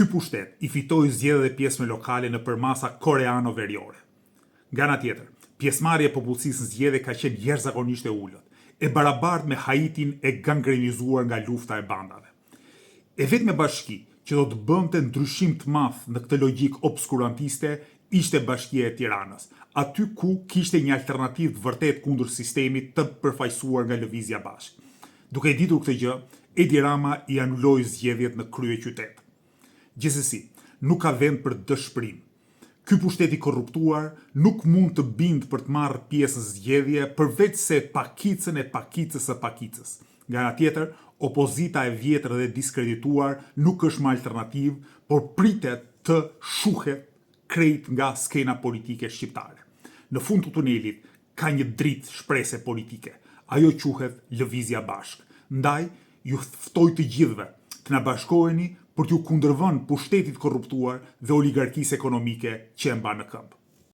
Ky pushtet i fitoi zgjedhjet e pjesëme lokale në përmasa koreano-veriore. Nga ana tjetër, pjesëmarrja e popullsisë në zgjedhje ka qenë jashtëzakonisht e ulët, e barabartë me Haitin e gangrenizuar nga lufta e bandave. E vetme bashki që do të bënte ndryshim të madh në këtë logjik obskurantiste ishte Bashkia e Tiranës, aty ku kishte një alternativë të vërtet kundër sistemit të përfaqësuar nga Lëvizja Bashk. Duke ditur këtë gjë, Edi Rama i anuloi zgjedhjet në kryeqytet. Gjithsesi, nuk ka vend për dëshpërim. Ky pushtet i korruptuar nuk mund të bindë për të marrë pjesë në zgjedhje përveç se pakicën e pakicës së pakicës. Nga ana tjetër, opozita e vjetër dhe diskredituar nuk është më alternativë, por pritet të shuhet krejt nga skena politike shqiptare. Në fund të tunelit ka një dritë shprese politike. Ajo quhet Lëvizja Bashk. Ndaj, ju ftoj të gjithëve të na bashkoheni për t'ju kundërvënë pushtetit korruptuar dhe oligarkisë ekonomike që e mban në këmbë.